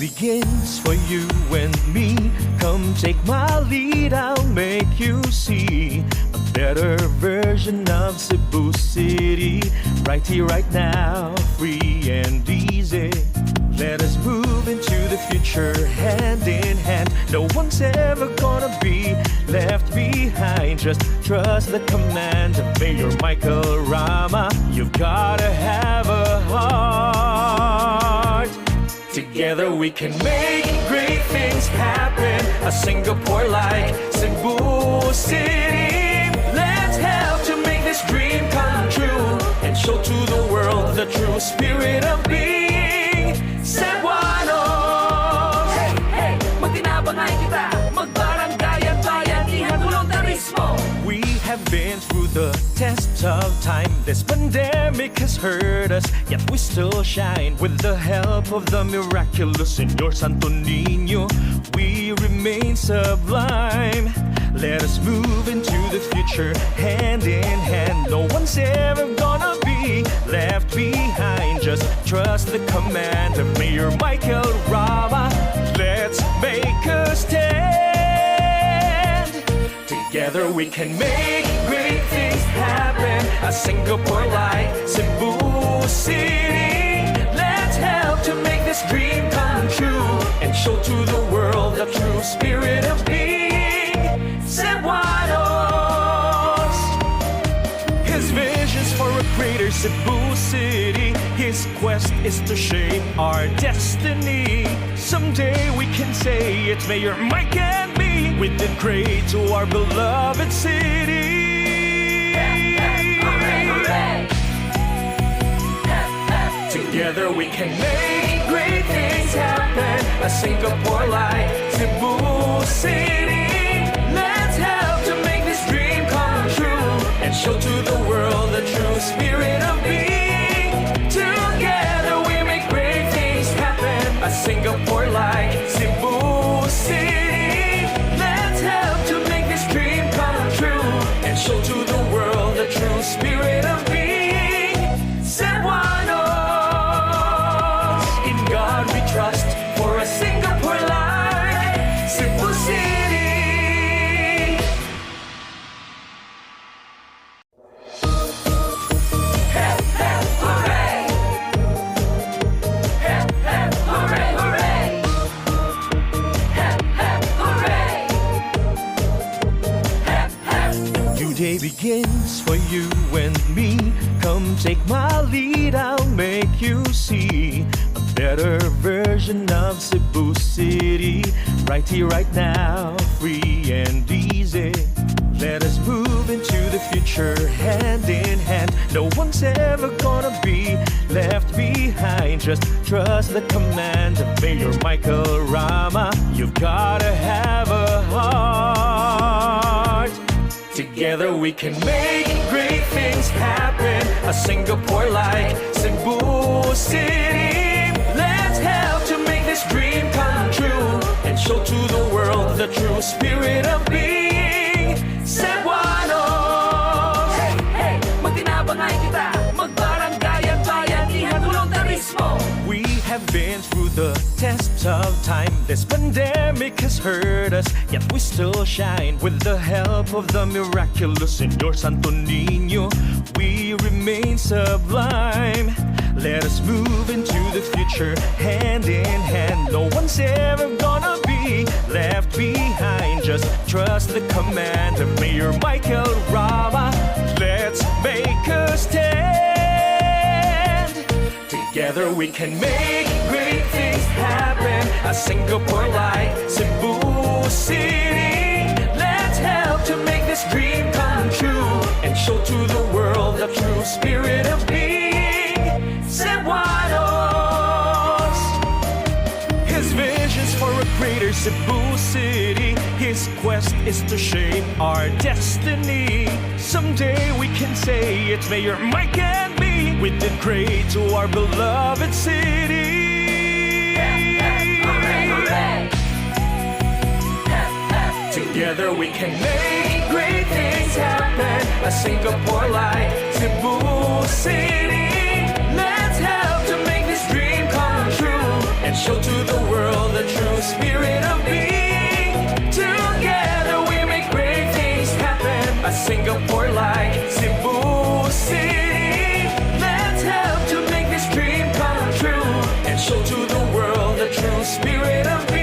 begins for you and me. Come take my lead, I'll make you see a better version of Cebu City. Right here, right now, free and easy. Let us move into the future hand in hand. No one's ever gonna be left behind. Just trust the command of Mayor Michael Rama. You've gotta have a heart. Together we can make great things happen. A Singapore-like Cebu City. Let's help to make this dream come true and show to the world the true spirit of being Cebuanos. Hey, hey, magtinabangay kita, magbarangay at bayan, ihan voluntarismo. We have been through the test of time. This pandemic has hurt us, yet we still shine. With the help of the miraculous Señor Santo Niño, we remain sublime. Let us move into the future hand in hand. No one's ever gonna be left behind. Just trust the command of Mayor Michael Rama. Let's make a stand. Together we can make great things happen. A Singapore-like Cebu City. Let's help to make this dream come true and show to the world the true spirit of being Cebuanos. His vision's for a greater Cebu City. His quest is to shape our destiny. Someday we can say it's Mayor Mike and me. We did great to our beloved city. Hooray, hooray. Together we can make great things happen. A Singapore-like Cebu City. Let's help to make this dream come true and show to the world the true spirit of being. Together we make great things happen. A Singapore-like Cebu City. Let's help to make this dream come true and show to the world the true spirit of being Cebuanos. In God we trust for a Singapore-like Cebu City. Hep, hep, hooray. Hep, hep, hooray, hooray. Hep, hep, hooray. Hep, hep. New day begins for you and me. Come take my lead, I'll make you see a better version of Cebu City. Right here, right now, free and easy. Let us move into the future hand in hand. No one's ever gonna be left behind. Just trust the command of Mayor Michael Rama. You've gotta have a heart. Together we can make great things happen. A Singapore-like Cebu City. Let's help to make this dream come true and show to the world the true spirit of being Cebuanos. Hey, hey, magtinabangay kita, magbarangay at bayan, ihan voluntarismo. We have been through the test of time. This pandemic has hurt us, yet we still shine. With the help of the miraculous Señor Santo Niño, we remain sublime. Let us move into the future hand in hand. No one's ever gonna be left behind. Just trust the command of Mayor Michael Rama. Let's make a stand. Together we can make great things happen. A Singapore-like Cebu City. Let's help to make this dream come true and show to the world the true spirit of being Cebuanos. His vision's for a greater Cebu City. His quest is to shape our destiny. Someday we can say it's Mayor Mike and me. We did great to our beloved city. Hooray, hooray. Together we can make great things happen. A Singapore-like Cebu City. Let's help to make this dream come true and show to the world true spirit of being. Together we make great things happen. A Singapore-like Cebu City. Let's help to make this dream come true and show to the world the true spirit of being.